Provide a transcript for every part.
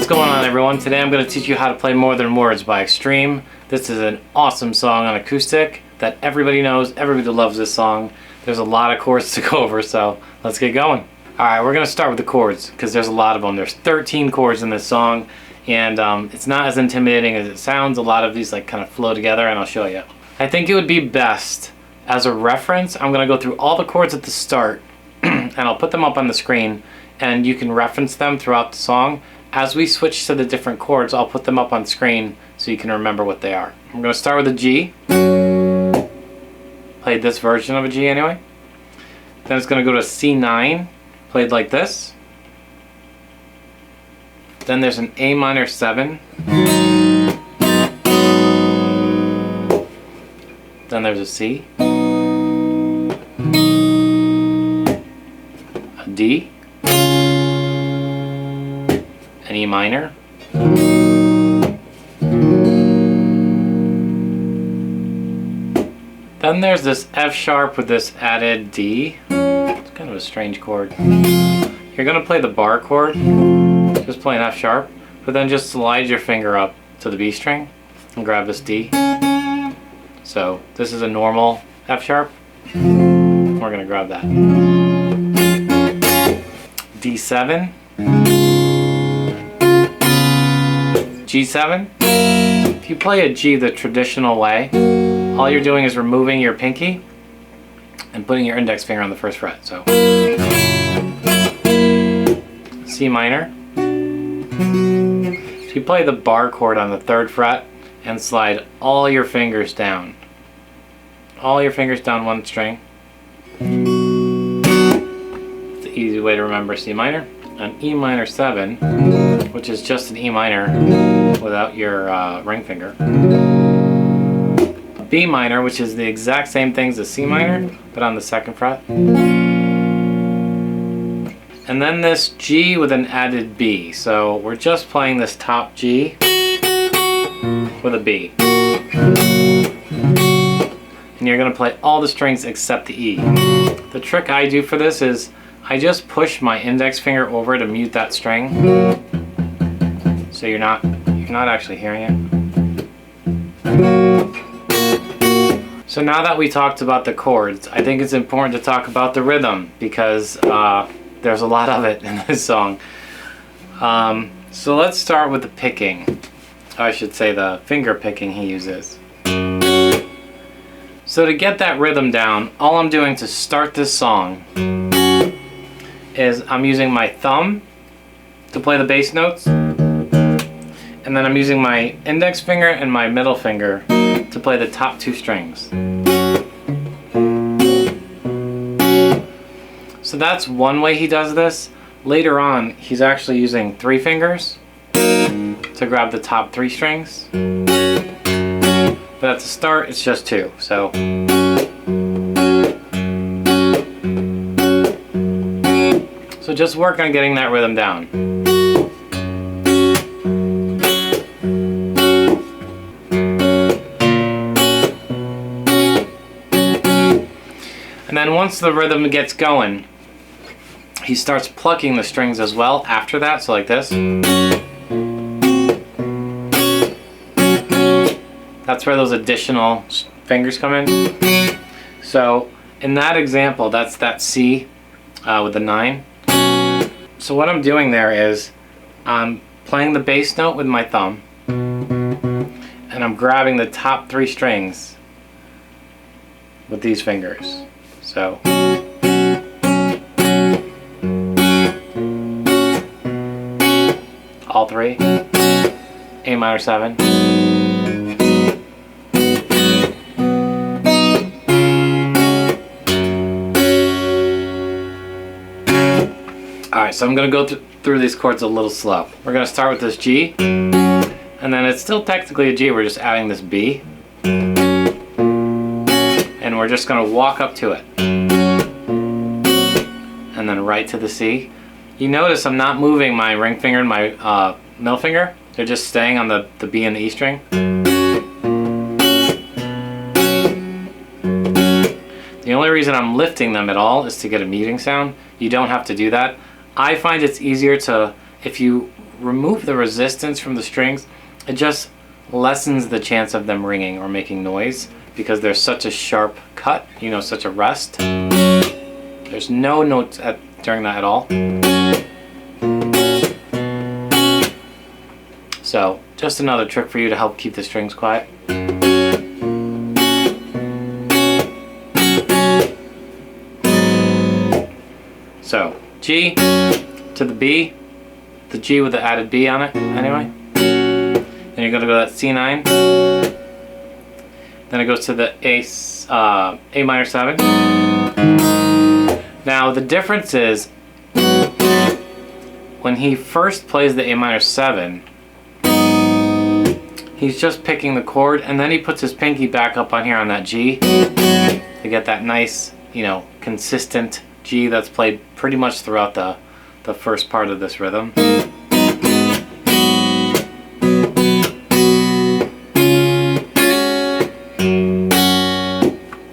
What's going on, everyone? Today I'm going to teach you how to play More Than Words by Extreme. This is an awesome song on acoustic that everybody knows. Everybody loves this song. There's a lot of chords to go over, so let's get going. Alright, we're going to start with the chords because there's a lot of them. There's 13 chords in this song, and it's not as intimidating as it sounds. A lot of these kind of flow together, and I'll show you. I think it would be best as a reference. I'm going to go through all the chords at the start and I'll put them up on the screen, and you can reference them throughout the song. As we switch to the different chords, I'll put them up on screen so you can remember what they are. I'm going to start with a G. Played this version of a G anyway. Then it's going to go to C9, played like this. Then there's an A minor 7. Then there's a C. A D. An E minor. Then there's this F sharp with this added D. It's kind of a strange chord. You're going to play the bar chord, just play an F sharp, but then just slide your finger up to the B string and grab this D. So this is a normal F sharp. We're going to grab that. D7. G7. If you play a G the traditional way, all you're doing is removing your pinky and putting your index finger on the first fret. So C minor. If you play the bar chord on the 3rd fret and slide all your fingers down. All your fingers down one string. It's an easy way to remember C minor. An E minor 7, which is just an E minor without your ring finger. A B minor, which is the exact same things as C minor, but on the 2nd fret. And then this G with an added B. So we're just playing this top G with a B. And you're going to play all the strings except the E. The trick I do for this is I just push my index finger over to mute that string, so you're not actually hearing it. So now that we talked about the chords, I think it's important to talk about the rhythm, because there's a lot of it in this song. So let's start with the picking. I should say the finger picking he uses. So to get that rhythm down, all I'm doing to start this song is I'm using my thumb to play the bass notes, and then I'm using my index finger and my middle finger to play the top 2 strings. So that's one way he does this. Later on, he's actually using 3 fingers to grab the top 3 strings, but at the start it's just 2. So just work on getting that rhythm down. And then once the rhythm gets going, he starts plucking the strings as well after that, so like this. That's where those additional fingers come in. So in that example, that's that C with the 9. So what I'm doing there is I'm playing the bass note with my thumb, and I'm grabbing the top 3 strings with these fingers. So all 3. A minor 7. Alright, so I'm going to go through these chords a little slow. We're going to start with this G, and then it's still technically a G, we're just adding this B, and we're just going to walk up to it, and then right to the C. You notice I'm not moving my ring finger and my middle finger, they're just staying on the B and the E string. The only reason I'm lifting them at all is to get a muting sound. You don't have to do that. I find it's easier to, if you remove the resistance from the strings, it just lessens the chance of them ringing or making noise because there's such a sharp cut, you know, such a rest. There's no notes during that at all. So just another trick for you to help keep the strings quiet. So G to the B, the G with the added B on it anyway. Then you're going to go to that C9. Then it goes to the A minor 7. Now the difference is when he first plays the A minor 7, he's just picking the chord and then he puts his pinky back up on here on that G to get that nice, you know, consistent G that's played pretty much throughout the first part of this rhythm.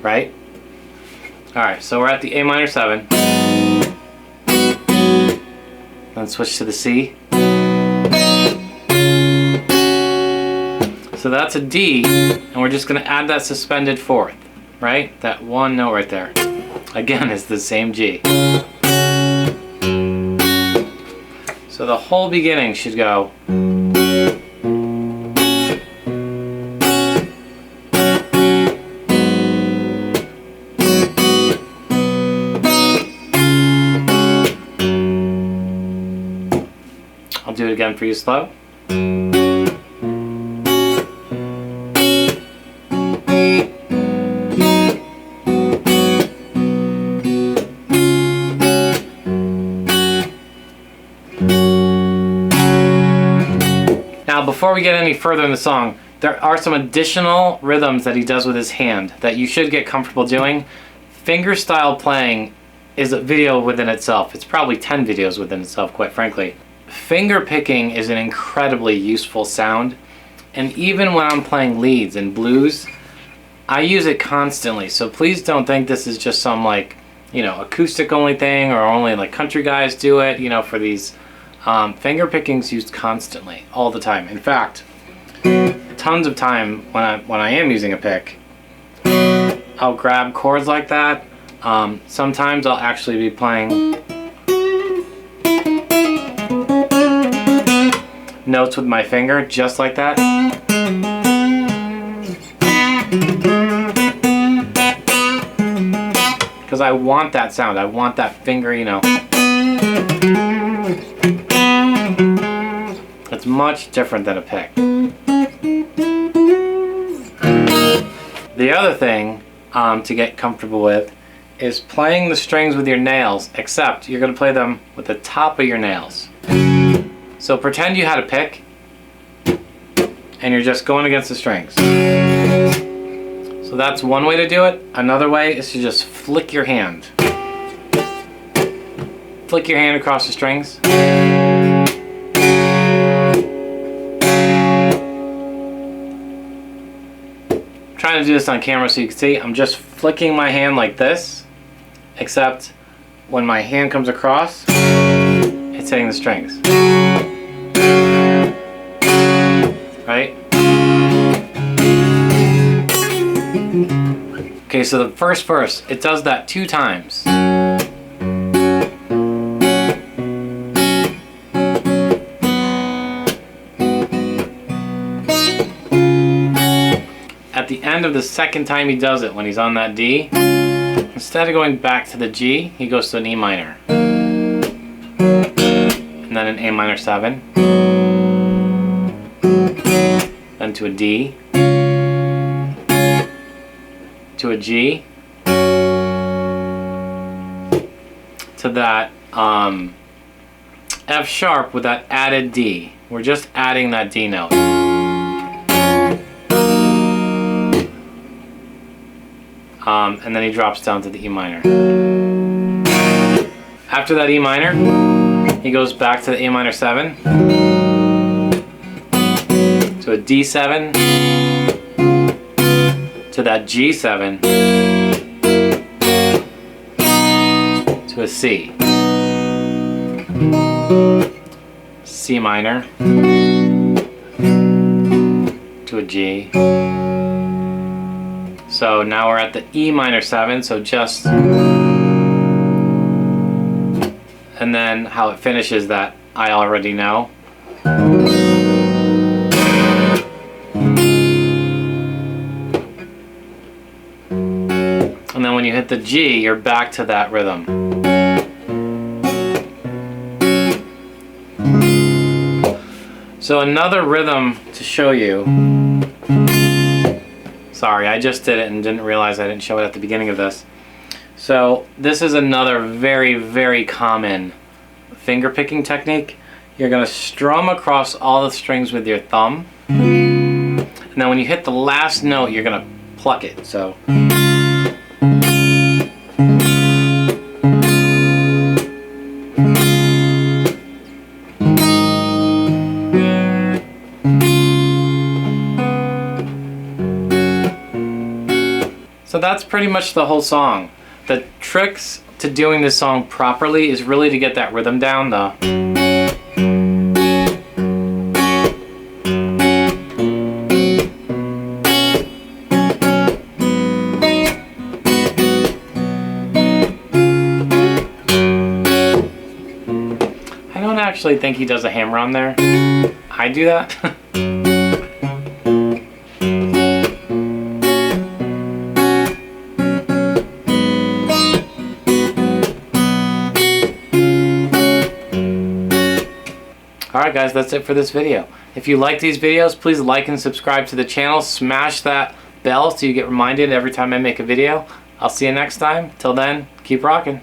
Right? Alright, so we're at the A minor 7. Then switch to the C. So that's a D, and we're just going to add that suspended fourth, right? That one note right there. Again, it's the same G. So the whole beginning should go. I'll do it again for you slow. Now before we get any further in the song, there are some additional rhythms that he does with his hand that you should get comfortable doing. Fingerstyle playing is a video within itself. It's probably 10 videos within itself, quite frankly. Finger picking is an incredibly useful sound, and even when I'm playing leads and blues, I use it constantly. So please don't think this is just some, like, you know, acoustic only thing or only like country guys do it, you know, for these. Finger picking's used constantly, all the time. In fact, tons of time when I am using a pick, I'll grab chords like that. Sometimes I'll actually be playing notes with my finger, just like that. Because I want that sound. I want that finger, you know. It's much different than a pick. The other thing to get comfortable with is playing the strings with your nails, except you're going to play them with the top of your nails. So pretend you had a pick and you're just going against the strings. So that's one way to do it. Another way is to just flick your hand. Flick your hand across the strings. I'm trying to do this on camera so you can see. I'm just flicking my hand like this, except when my hand comes across, it's hitting the strings. Right? Okay, so the first verse, it does that 2 times. At the end of the second time he does it, when he's on that D, instead of going back to the G, he goes to an E minor. And then an A minor 7. Then to a D. To a G. To that F sharp with that added D. We're just adding that D note. And then he drops down to the E minor. After that E minor, he goes back to the A minor 7, to a D7, to that G7, to a C. C C minor to a G. So now we're at the E minor 7, so just, and then how it finishes that I already know. And then when you hit the G, you're back to that rhythm. So another rhythm to show you. Sorry, I just did it and didn't realize I didn't show it at the beginning of this. So this is another very, very common finger picking technique. You're going to strum across all the strings with your thumb. And then when you hit the last note, you're going to pluck it. So. So that's pretty much the whole song. The tricks to doing this song properly is really to get that rhythm down. I don't actually think he does a hammer on there. I do that. Alright guys, that's it for this video. If you like these videos, please like and subscribe to the channel. Smash that bell so you get reminded every time I make a video. I'll see you next time. Till then, keep rocking.